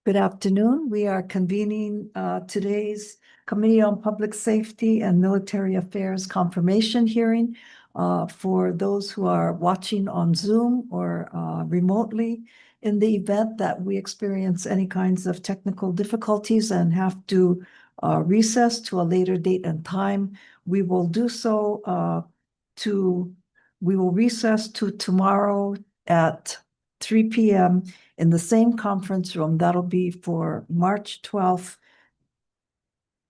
Good afternoon. We are convening today's Committee on Public Safety and Military Affairs confirmation hearing for those who are watching on Zoom or remotely. In the event that we experience any kinds of technical difficulties and have to recess to a later date and time, we will do so we will recess to tomorrow at 3 p.m. in the same conference room. That'll be for March 12th,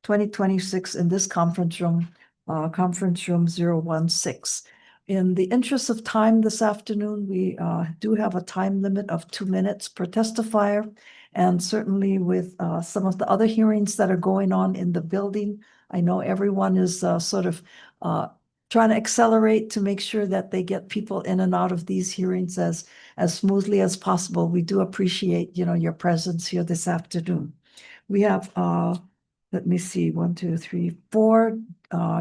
2026 in this conference room 016. In the interest of time this afternoon, we do have a time limit of 2 minutes per testifier. And certainly with some of the other hearings that are going on in the building, I know everyone is sort of trying to accelerate to make sure that they get people in and out of these hearings as smoothly as possible. We do appreciate, your presence here this afternoon. We have, let me see, 1, 2, 3, 4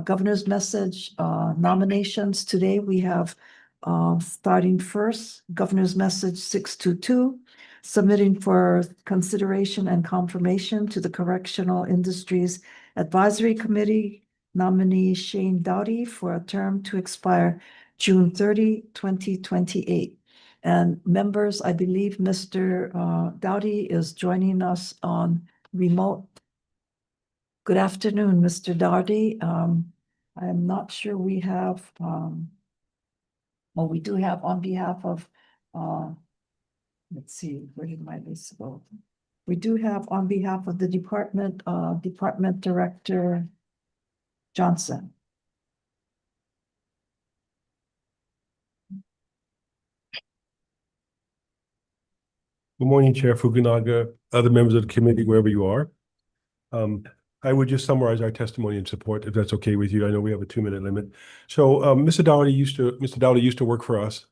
governor's message nominations today. We have starting first, governor's message 622, submitting for consideration and confirmation to the Correctional Industries Advisory Committee, nominee Shane Dowdy for a term to expire June 30, 2028. And members, I believe Mr. Dowdy is joining us on remote. Good afternoon, Mr. Dowdy. I'm not sure we have, well, we do have on behalf of, let's see, where did my list go? We do have on behalf of the department, Department Director Johnson. Good morning, Chair Fukunaga, other members of the committee, wherever you are. I would just summarize our testimony and support, if that's okay with you. I know we have a 2-minute limit. So Mr. Dowdy used to work for us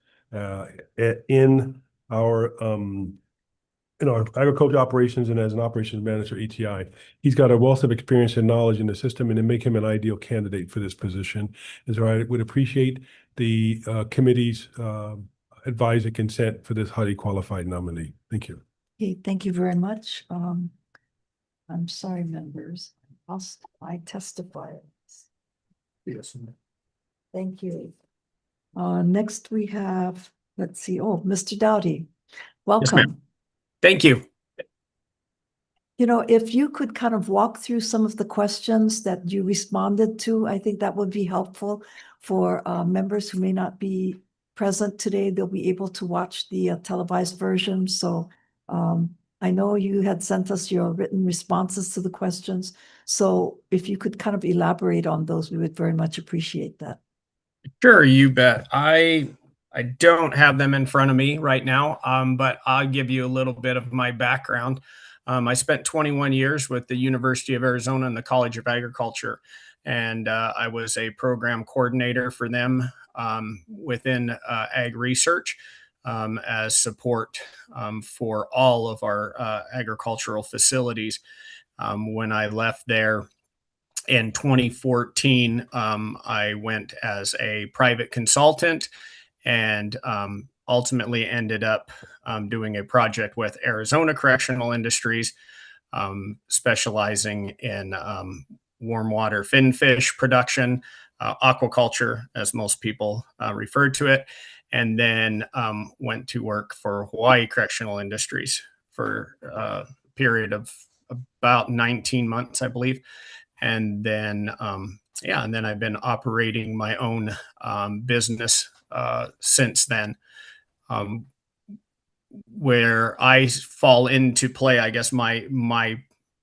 in our agriculture operations and as an operations manager at ETI. He's got a wealth of experience and knowledge in the system, and to make him an ideal candidate for this position. And so I would appreciate the committee's advise and consent for this highly qualified nominee. Thank you. Okay, thank you very much. I'm sorry, members. I testify. Yes. Thank you. Next we have, let's see, Mr. Dowdy, welcome. Yes, ma'am. Thank you. If you could kind of walk through some of the questions that you responded to, I think that would be helpful for members who may not be present today. They'll be able to watch the televised version. So I know you had sent us your written responses to the questions. So if you could kind of elaborate on those, we would very much appreciate that. Sure, you bet. I don't have them in front of me right now, but I'll give you a little bit of my background. I spent 21 years with the University of Arizona and the College of Agriculture, and I was a program coordinator for them within ag research as support for all of our agricultural facilities. When I left there in 2014, I went as a private consultant and ultimately ended up doing a project with Arizona Correctional Industries, specializing in warm water finfish production, aquaculture, as most people refer to it, and then went to work for Hawai'i Correctional Industries for a period of about 19 months, I believe. And then, and then I've been operating my own business since then. Where I fall into play, I guess my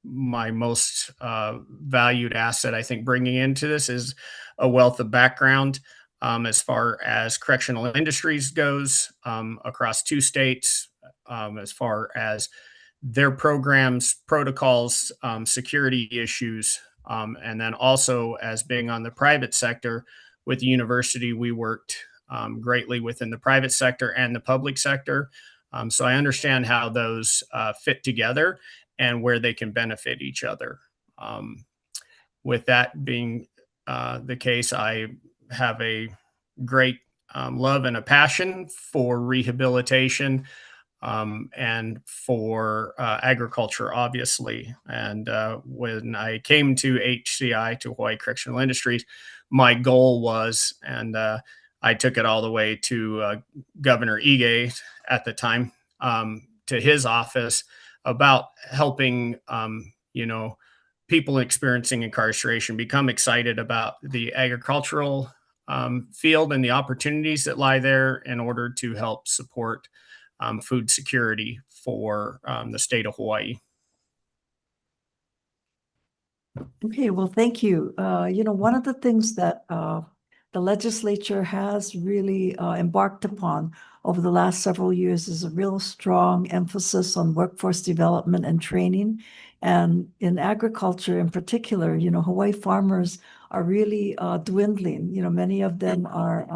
most valued asset, I think, bringing into this is a wealth of background as far as correctional industries goes across 2 states, as far as their programs, protocols, security issues, and then also as being on the private sector with the university, we worked greatly within the private sector and the public sector. So I understand how those fit together and where they can benefit each other. With that being the case, I have a great love and a passion for rehabilitation and for agriculture, obviously. And when I came to HCI, to Hawaii Correctional Industries, my goal was, and I took it all the way to Governor Ige at the time, to his office, about helping, people experiencing incarceration become excited about the agricultural field and the opportunities that lie there in order to help support food security for the state of Hawaii. Okay, well, thank you. One of the things that the legislature has really embarked upon over the last several years is a real strong emphasis on workforce development and training. And in agriculture in particular, Hawaii farmers are really dwindling. Many of them are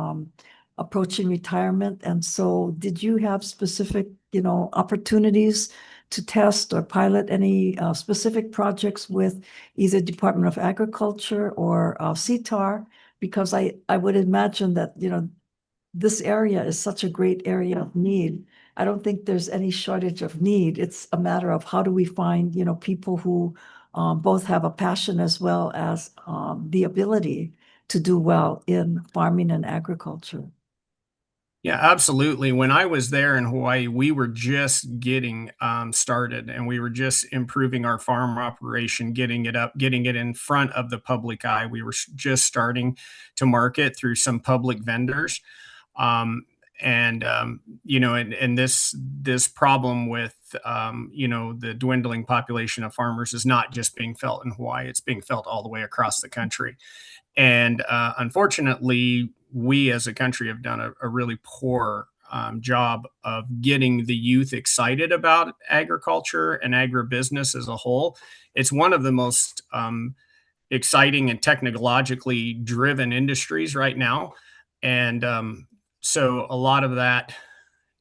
approaching retirement. And so did you have specific, opportunities to test or pilot any specific projects with either Department of Agriculture or CTAR? Because I would imagine that, this area is such a great area of need. I don't think there's any shortage of need. It's a matter of how do we find, people who both have a passion as well as the ability to do well in farming and agriculture. Yeah, absolutely. When I was there in Hawaii, we were just getting started, and we were just improving our farm operation, getting it up, getting it in front of the public eye. We were just starting to market through some public vendors. And this problem with the dwindling population of farmers is not just being felt in Hawaii; it's being felt all the way across the country. And unfortunately, we as a country have done a really poor job of getting the youth excited about agriculture and agribusiness as a whole. It's one of the most exciting and technologically driven industries right now. And so a lot of that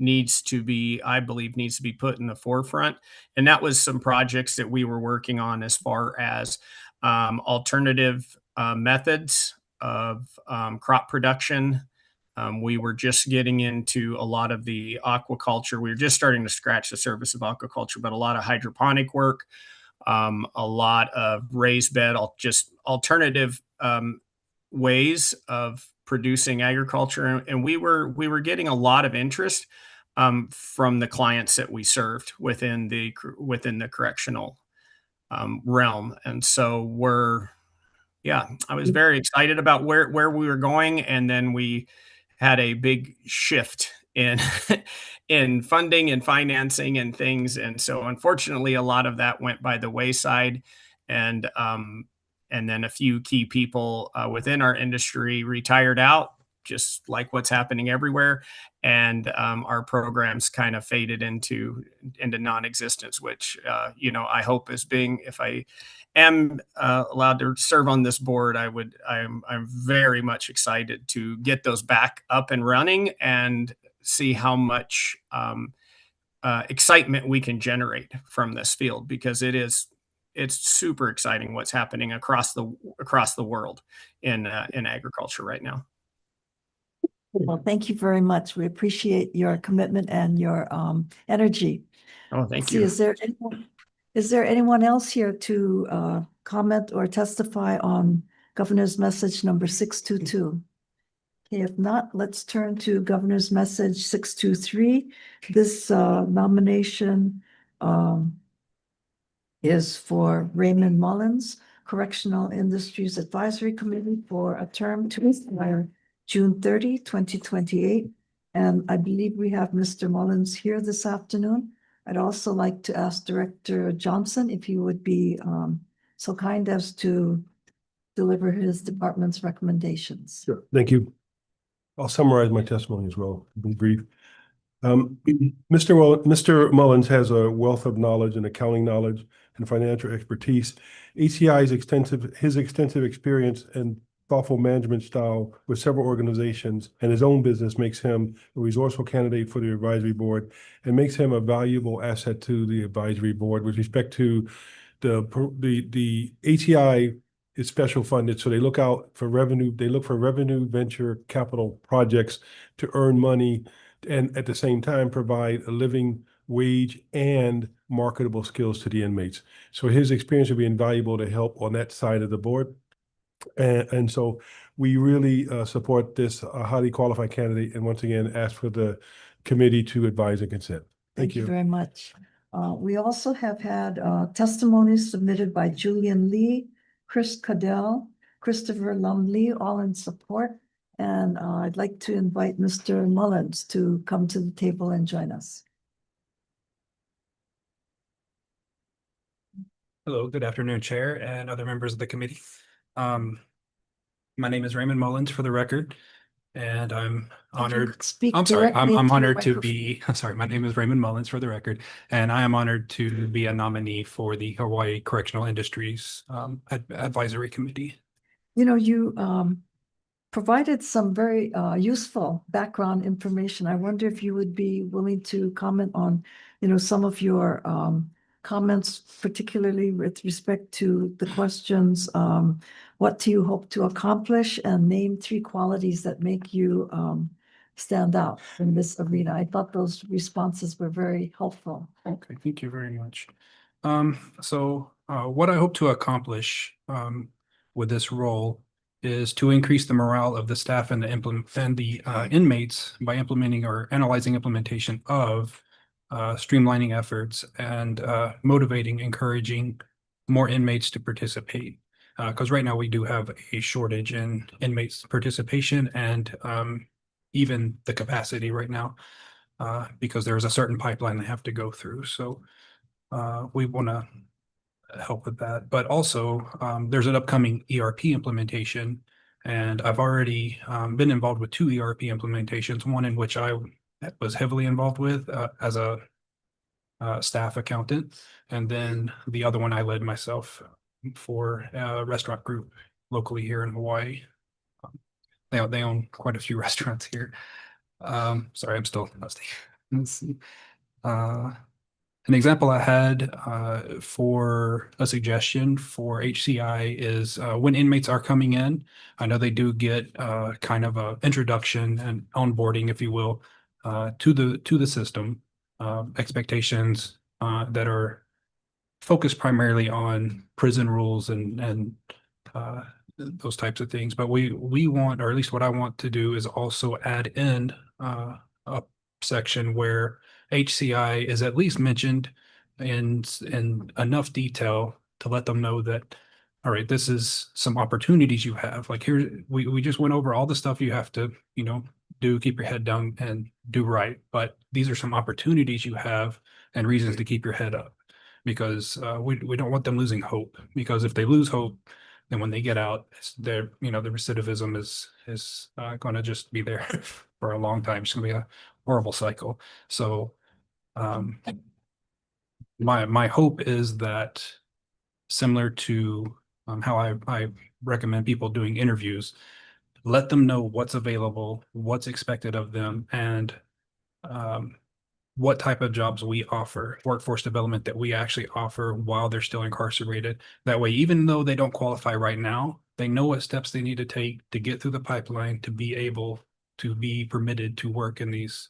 I believe, needs to be put in the forefront. And that was some projects that we were working on as far as alternative methods of crop production. We were just getting into a lot of the aquaculture. We were just starting to scratch the surface of aquaculture, but a lot of hydroponic work, a lot of raised bed, just alternative ways of producing agriculture. And we were getting a lot of interest from the clients that we served within the correctional realm. And so I was very excited about where we were going. And then we had a big shift in in funding and financing and things. And so unfortunately, a lot of that went by the wayside. And then a few key people within our industry retired out, just like what's happening everywhere. And our programs kind of faded into non-existence, which, I hope if I am allowed to serve on this board, I'm very much excited to get those back up and running and see how much excitement we can generate from this field, because it's super exciting what's happening across the world in agriculture right now. Well, thank you very much. We appreciate your commitment and your energy. Oh, thank you. Is there anyone else here to comment or testify on Governor's Message number 622? Okay, if not, let's turn to Governor's Message 623. This nomination is for Raymond Mullins, Correctional Industries Advisory Committee, for a term to expire June 30, 2028. And I believe we have Mr. Mullins here this afternoon. I'd also like to ask Director Johnson if he would be so kind as to deliver his department's recommendations. Sure. Thank you. I'll summarize my testimony as well, be brief. Mr. Mullins has a wealth of knowledge and accounting knowledge and financial expertise. HCI's extensive experience and thoughtful management style with several organizations and his own business makes him a resourceful candidate for the advisory board and makes him a valuable asset to the advisory board. With respect to the HCI is special funded, so they look out for revenue. They look for revenue venture capital projects to earn money and at the same time provide a living wage, and marketable skills to the inmates. So his experience will be invaluable to help on that side of the board. And so we really support this highly qualified candidate, and once again, ask for the committee to advise and consent. Thank you very much. We also have had testimonies submitted by Julian Lee, Chris Cadell, Christopher Lumley, all in support. And I'd like to invite Mr. Mullins to come to the table and join us. Hello, good afternoon, Chair and other members of the committee. My name is Raymond Mullins, for the record, and I'm honored. Speak I'm sorry, directly I'm into the honored to microphone. be, I'm sorry, my name is Raymond Mullins, for the record, and I am honored to be a nominee for the Hawaii Correctional Industries Advisory Committee. You know, you provided some very useful background information. I wonder if you would be willing to comment on, some of your comments, particularly with respect to the questions, what do you hope to accomplish, and name 3 qualities that make you stand out in this arena. I thought those responses were very helpful. Okay, thank you very much. What I hope to accomplish with this role is to increase the morale of the staff and the inmates by implementing or analyzing implementation of streamlining efforts and motivating, encouraging more inmates to participate. Because right now we do have a shortage in inmates participation and even the capacity right now, because there is a certain pipeline they have to go through. So we want to help with that. But also there's an upcoming ERP implementation, and I've already been involved with 2 ERP implementations, one in which I was heavily involved with as a staff accountant, and then the other one I led myself for a restaurant group locally here in Hawaii. They own quite a few restaurants here. Sorry, I'm still rusty. Let's see. An example I had for a suggestion for HCI is when inmates are coming in, I know they do get kind of a introduction and onboarding, if you will, to the system, expectations that are focused primarily on prison rules and those types of things. But we want, or at least what I want to do, is also add in a section where HCI is at least mentioned in enough detail to let them know that, all right, this is some opportunities you have. Like here, we just went over all the stuff you have to, do, keep your head down and do right. But these are some opportunities you have and reasons to keep your head up, because we don't want them losing hope, because if they lose hope, then when they get out, the recidivism is going to just be there for a long time. It's going to be a horrible cycle. So my hope is that, similar to how I recommend people doing interviews, let them know what's available, what's expected of them, and what type of jobs we offer, workforce development that we actually offer while they're still incarcerated. That way, even though they don't qualify right now, they know what steps they need to take to get through the pipeline to be able to be permitted to work in these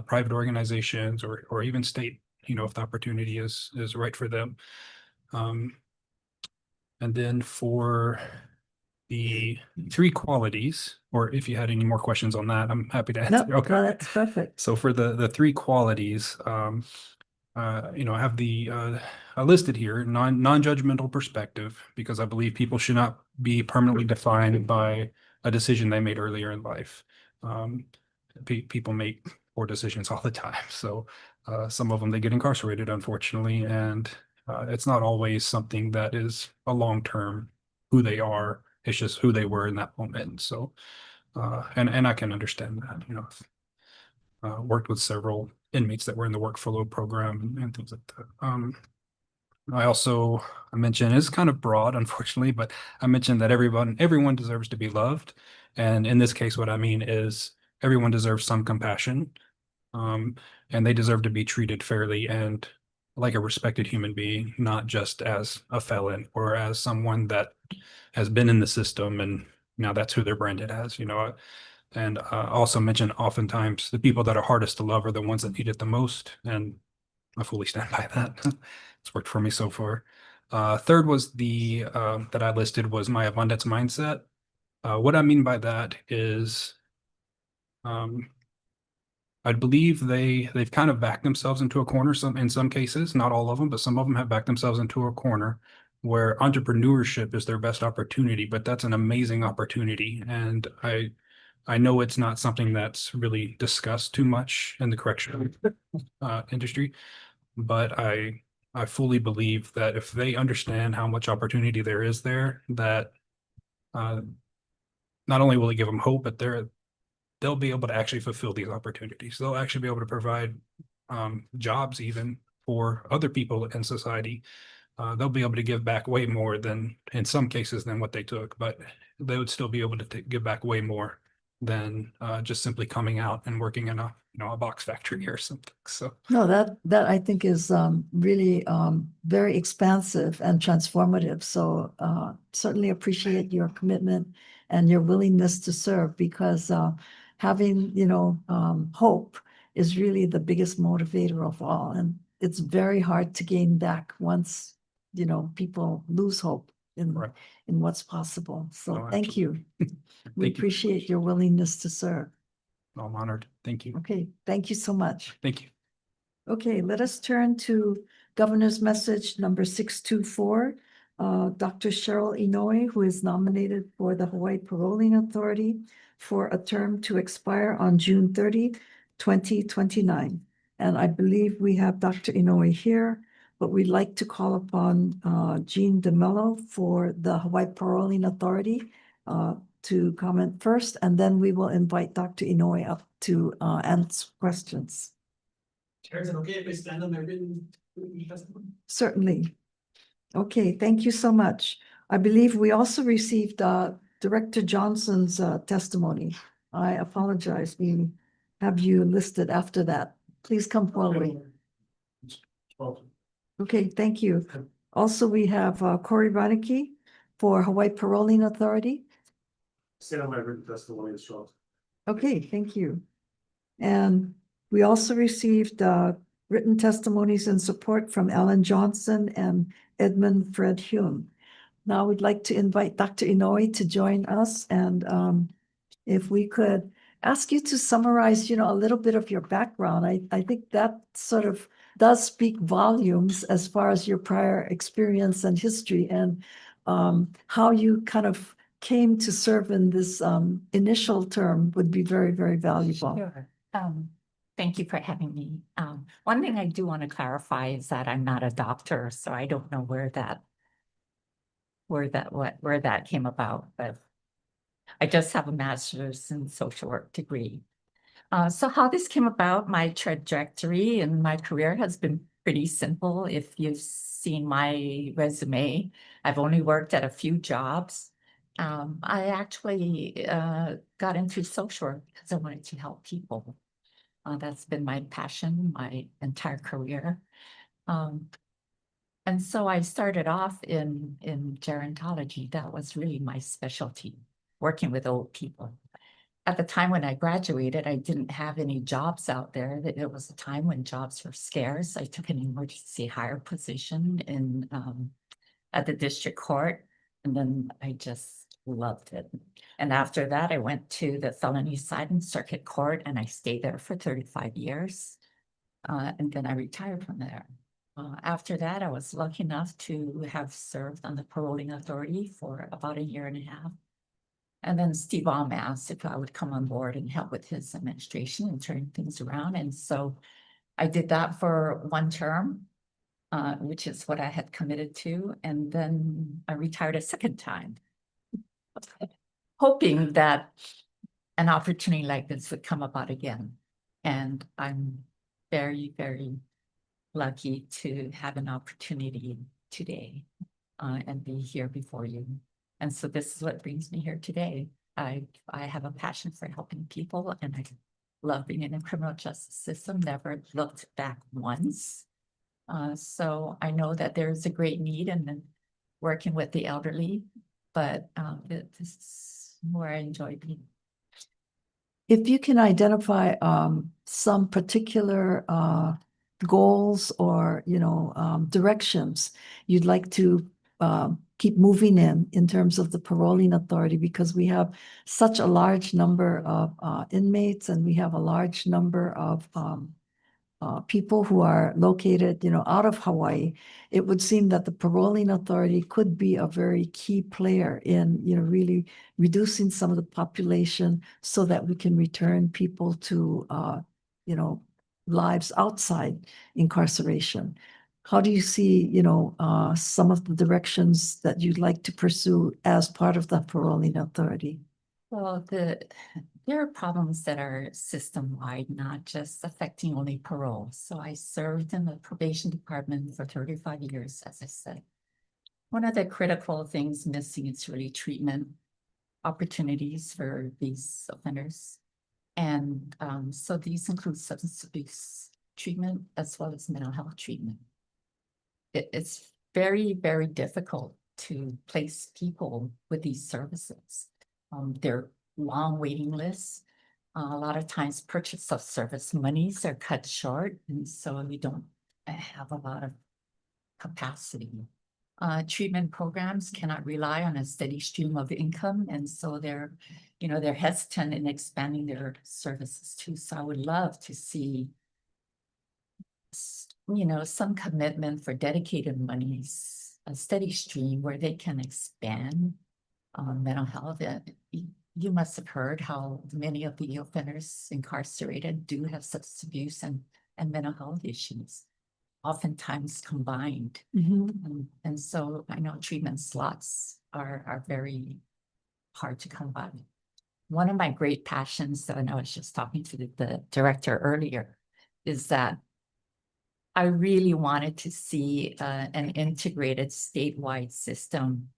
private organizations or even state, if the opportunity is right for them. And then for the 3 qualities, or if you had any more questions on that, I'm happy to answer. No, that's perfect. So for the 3 qualities, I have the listed here, non-judgmental perspective, because I believe people should not be permanently defined by a decision they made earlier in life. People make poor decisions all the time. So some of them, they get incarcerated, unfortunately, and it's not always something that is a long-term who they are. It's just who they were in that moment. So, and I can understand that, worked with several inmates that were in the workflow program and things like that. I mentioned, it's kind of broad, unfortunately, but I mentioned that everyone deserves to be loved. And in this case, what I mean is everyone deserves some compassion, and they deserve to be treated fairly and like a respected human being, not just as a felon or as someone that has been in the system and now that's who they're branded as, And also mention, oftentimes the people that are hardest to love are the ones that need it the most. And I fully stand by that. It's worked for me so far. Third was the that I listed was my abundance mindset. What I mean by that is I believe they've kind of backed themselves into a corner in some cases, not all of them, but some of them have backed themselves into a corner where entrepreneurship is their best opportunity, but that's an amazing opportunity. And I know it's not something that's really discussed too much in the correctional industry, but I fully believe that if they understand how much opportunity there is there, that not only will it give them hope, but they'll be able to actually fulfill these opportunities. They'll actually be able to provide jobs even for other people in society. They'll be able to give back way more than, in some cases, than what they took, but they would still be able to give back way more than just simply coming out and working in a box factory or something. So No, that I think is really very expansive and transformative. So certainly appreciate your commitment and your willingness to serve, because having, hope is really the biggest motivator of all. And it's very hard to gain back once, people lose hope in Right. what's possible. So Oh, thank you. We Thank you. appreciate your willingness to serve. I'm honored. Thank you. Okay, thank you so much. Thank you. Okay, let us turn to Governor's Message number 624. Dr. Cheryl Inouye, who is nominated for the Hawaii Paroling Authority for a term to expire on June 30, 2029. And I believe we have Dr. Inouye here, but we'd like to call upon Jean DeMello for the Hawaii Paroling Authority to comment first, and then we will invite Dr. Inouye up to answer questions. Chair, is it okay if I stand on my written testimony? Certainly. Okay, thank you so much. I believe we also received Director Johnson's testimony. I apologize. We have you listed after that. Please come forward. Okay, thank you. Also, we have Corey Reinecke for Hawaii Paroling Authority. Stand on my written testimony as well. Okay, thank you. And we also received written testimonies in support from Alan Johnson and Edmund Fred Hume. Now we'd like to invite Dr. Inouye to join us, and if we could ask you to summarize, a little bit of your background. I think that sort of does speak volumes as far as your prior experience and history, and how you kind of came to serve in this initial term would be very, very valuable. Sure. Thank you for having me. One thing I do want to clarify is that I'm not a doctor, so I don't know where that came about, but I just have a master's in social work degree. So how this came about, my trajectory in my career has been pretty simple. If you've seen my resume, I've only worked at a few jobs. I actually got into social work because I wanted to help people. That's been my passion my entire career. And so I started off in gerontology. That was really my specialty, working with old people. At the time when I graduated, I didn't have any jobs out there. It was a time when jobs were scarce. I took an emergency hire position at the district court, and then I just loved it. And after that, I went to the felony side and circuit court, and I stayed there for 35 years. And then I retired from there. After that, I was lucky enough to have served on the paroling authority for about a year and a half. And then Steve Alm asked if I would come on board and help with his administration and turn things around. And so I did that for one term, which is what I had committed to. And then I retired a second time, hoping that an opportunity like this would come about again. And I'm very, very lucky to have an opportunity today and be here before you. And so this is what brings me here today. I have a passion for helping people, and I love being in the criminal justice system, never looked back once. So I know that there's a great need in working with the elderly, but this is where I enjoy being. If you can identify some particular goals or, directions you'd like to keep moving in terms of the paroling authority, because we have such a large number of inmates, and we have a large number of people who are located, out of Hawaii. It would seem that the paroling authority could be a very key player in, really reducing some of the population so that we can return people to, lives outside incarceration. How do you see, some of the directions that you'd like to pursue as part of the paroling authority? Well, there are problems that are system-wide, not just affecting only parole. So I served in the probation department for 35 years, as I said. One of the critical things missing is really treatment opportunities for these offenders. And so these include substance abuse treatment as well as mental health treatment. It's very, very difficult to place people with these services. They're long waiting lists. A lot of times purchase of service monies are cut short, and so we don't have a lot of capacity. Treatment programs cannot rely on a steady stream of income, and so they're hesitant in expanding their services too. So I would love to see, some commitment for dedicated monies, a steady stream where they can expand mental health. You must have heard how many of the offenders incarcerated do have substance abuse and mental health issues, oftentimes combined. And so I know treatment slots are very hard to come by. One of my great passions, and I was just talking to the director earlier, is that I really wanted to see an integrated statewide system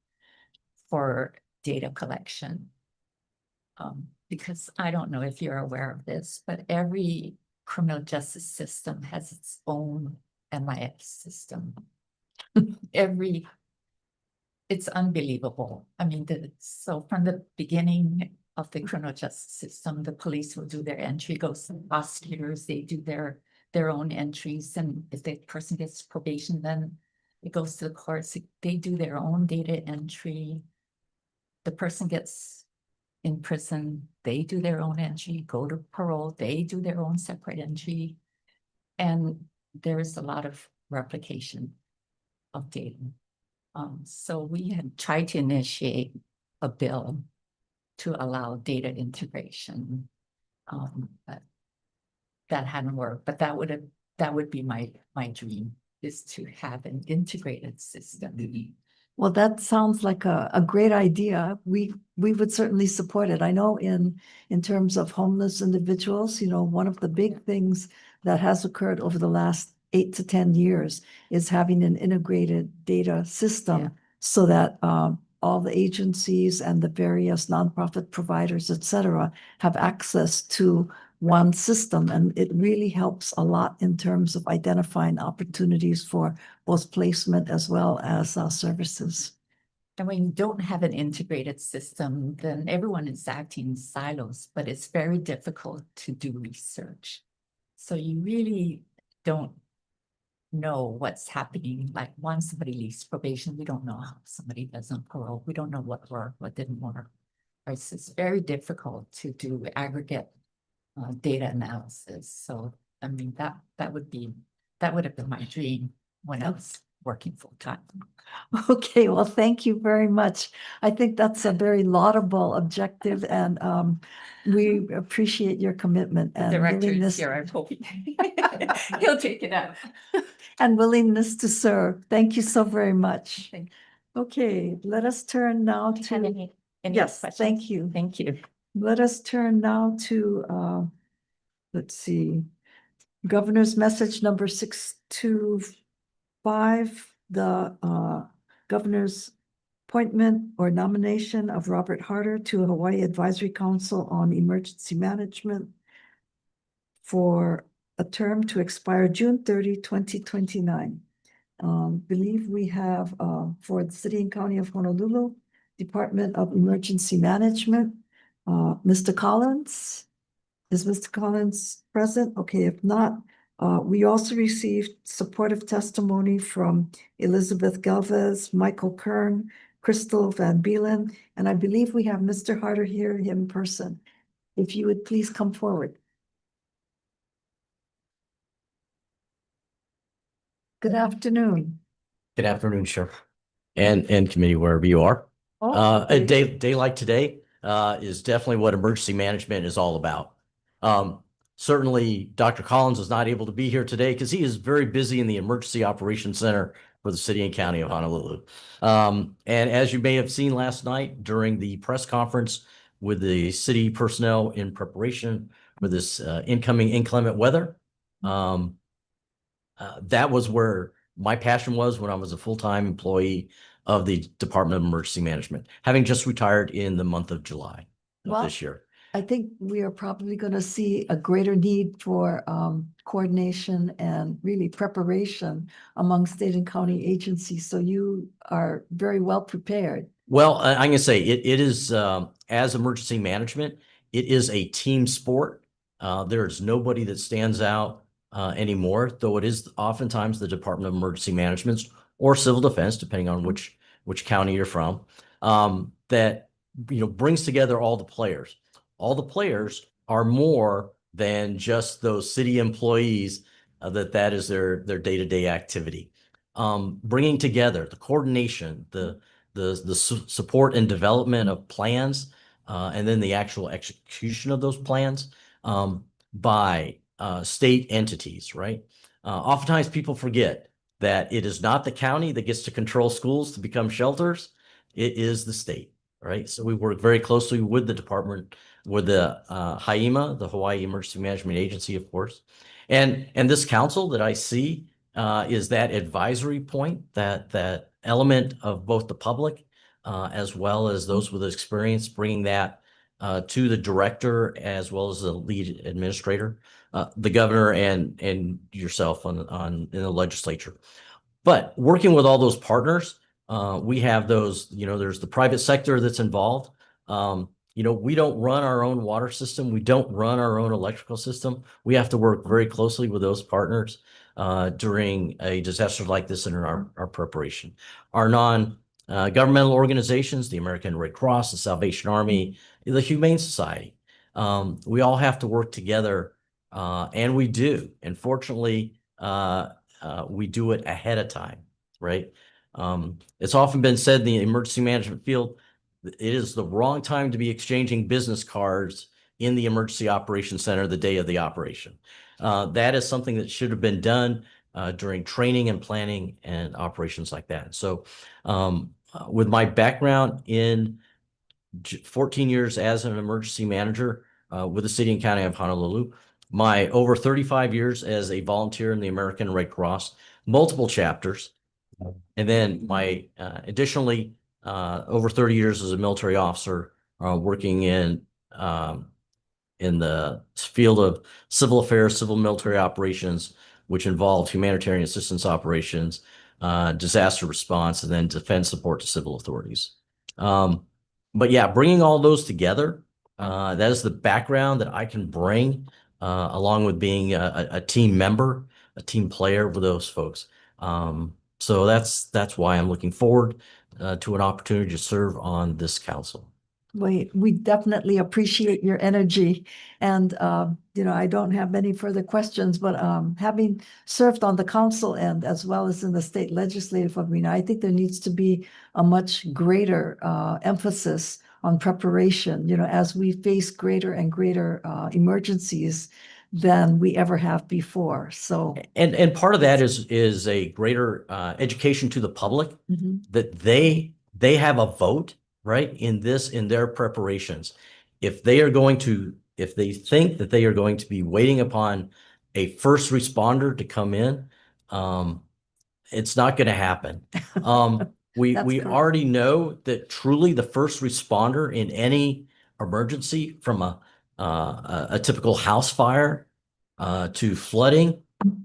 for data collection. Because I don't know if you're aware of this, but every criminal justice system has its own MIS system. It's unbelievable. I mean, so from the beginning of the criminal justice system, the police will do their entry, goes to the prosecutors, they do their own entries, and if the person gets probation, then it goes to the courts, they do their own data entry. The person gets in prison, they do their own entry, go to parole, they do their own separate entry. And there's a lot of replication of data. So we had tried to initiate a bill to allow data integration. But that hadn't worked, but that would be my dream, is to have an integrated system. Well, that sounds like a great idea. We would certainly support it. I know in terms of homeless individuals, one of the big things that has occurred over the last 8 to 10 years is having an integrated data system. Yeah. So that all the agencies and the various nonprofit providers, et cetera, have access to one system. And it really helps a lot in terms of identifying opportunities for both placement as well as services. And when you don't have an integrated system, then everyone is acting in silos, but it's very difficult to do research. So you really don't know what's happening. Like once somebody leaves probation, we don't know how somebody does on parole. We don't know what worked, what didn't work. Right? So it's very difficult to do aggregate data analysis. So I mean that would have been my dream when I was working full time. Okay, well, thank you very much. I think that's a very laudable objective, and we appreciate your commitment The and director is willingness here, I'm hoping he'll take it out. and willingness to serve. Thank you so very much. Thank Okay, let us turn now you. Have to, any yes, questions? thank you. Thank you. Let us turn now to, let's see, Governor's Message number 625, the Governor's appointment or nomination of Robert Harder to Hawaii Advisory Council on Emergency Management for a term to expire June 30, 2029. Believe we have for the City and County of Honolulu, Department of Emergency Management, Mr. Collins. Is Mr. Collins present? Okay, if not, We also received supportive testimony from Elizabeth Galvez, Michael Kern, Crystal Van Beelen, and I believe we have Mr. Harder here in person. If you would please come forward. Good afternoon. Good afternoon, Sheriff, and committee, wherever you are. Oh, A day like today is definitely what emergency management is all about. Certainly, Dr. Collins is not able to be here today because he is very busy in the Emergency Operations Center for the city and county of Honolulu. And as you may have seen last night during the press conference with the city personnel in preparation for this incoming inclement weather, that was where my passion was when I was a full-time employee of the Department of Emergency Management, having just retired in the month of July of Well, this year. I think we are probably going to see a greater need for coordination and really preparation among state and county agencies. So you are very well prepared. Well, I'm going to say it is, as emergency management, it is a team sport. There is nobody that stands out anymore, though it is oftentimes the Department of Emergency Management or Civil Defense, depending on which county you're from, that brings together all the players. All the players are more than just those city employees. That is their day-to-day activity. Bringing together the coordination, the support and development of plans, and then the actual execution of those plans by state entities, right? Oftentimes people forget that it is not the county that gets to control schools to become shelters. It is the state, right? So we work very closely with the department, with the HIEMA, the Hawaii Emergency Management Agency, of course. And this council that I see is that advisory point, that element of both the public as well as those with experience, bringing that to the director as well as the lead administrator, the governor and yourself in the legislature. But working with all those partners, we have those, there's the private sector that's involved. We don't run our own water system. We don't run our own electrical system. We have to work very closely with those partners during a disaster like this in our preparation. Our non-governmental organizations, the American Red Cross, the Salvation Army, the Humane Society, we all have to work together, and we do. And fortunately, we do it ahead of time, right? It's often been said in the emergency management field, it is the wrong time to be exchanging business cards in the Emergency Operations Center the day of the operation. That is something that should have been done during training and planning and operations like that. So with my background in 14 years as an emergency manager with the city and county of Honolulu, my over 35 years as a volunteer in the American Red Cross, multiple chapters, and then my additionally over 30 years as a military officer working in the field of civil affairs, civil military operations, which involved humanitarian assistance operations, disaster response, and then defense support to civil authorities. But yeah, bringing all those together, that is the background that I can bring along with being a team member, a team player with those folks. So that's why I'm looking forward to an opportunity to serve on this council. We definitely appreciate your energy. And, I don't have any further questions, but having served on the council and as well as in the state legislative arena, I think there needs to be a much greater emphasis on preparation, as we face greater and greater emergencies than we ever have before. So, and part of that is a greater education to the public that they have a vote, right, in their preparations. If they think that they are going to be waiting upon a first responder to come in, it's not going to happen. We already know that truly the first responder in any emergency, from a typical house fire to flooding,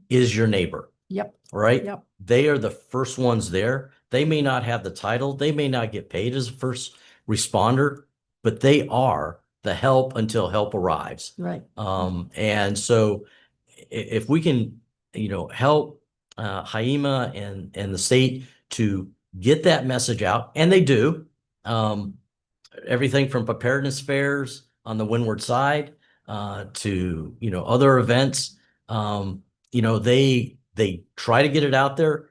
is your neighbor. Yep. Right? Yep. They are the first ones there. They may not have the title. They may not get paid as a first responder, but they are the help until help arrives. Right. And so if we can help Haima and the state to get that message out, and they do. Everything from preparedness fairs on the windward side to other events. They try to get it out there.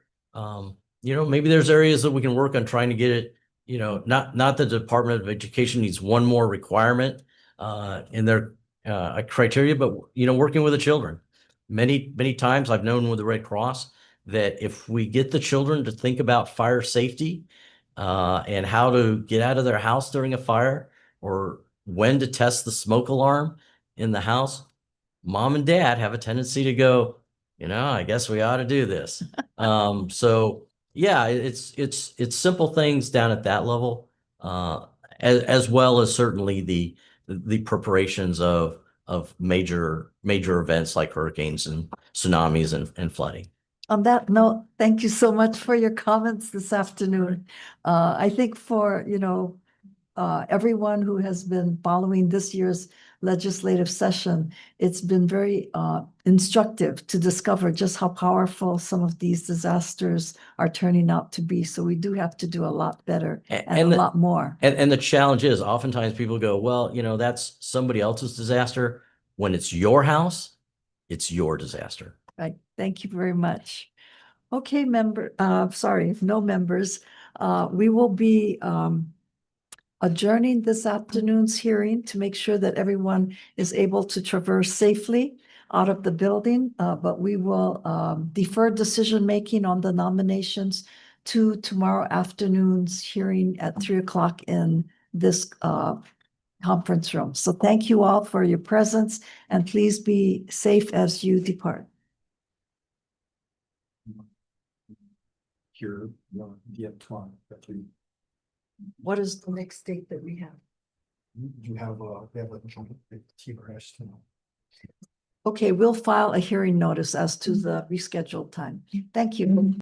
Maybe there's areas that we can work on trying to get it. Not the Department of Education needs one more requirement in their criteria, but working with the children. Many times I've known with the Red Cross that if we get the children to think about fire safety and how to get out of their house during a fire, or when to test the smoke alarm in the house, mom and dad have a tendency to go, I guess we ought to do this. So yeah, it's simple things down at that level, as well as certainly the preparations of major events like hurricanes and tsunamis and flooding. On that note, thank you so much for your comments this afternoon. I think for, everyone who has been following this year's legislative session, it's been very instructive to discover just how powerful some of these disasters are turning out to be. So we do have to do a lot better and a lot more. And the challenge is oftentimes people go, well, that's somebody else's disaster. When it's your house, it's your disaster. Right. Thank you very much. Okay, no members. We will be adjourning this afternoon's hearing to make sure that everyone is able to traverse safely out of the building. But we will defer decision-making on the nominations to tomorrow afternoon's hearing at 3:00 in this conference room. So thank you all for your presence, and please be safe as you depart. Here, What is the next date that we have? we have a TRS. Okay, we'll file a hearing notice as to the rescheduled time. Thank you.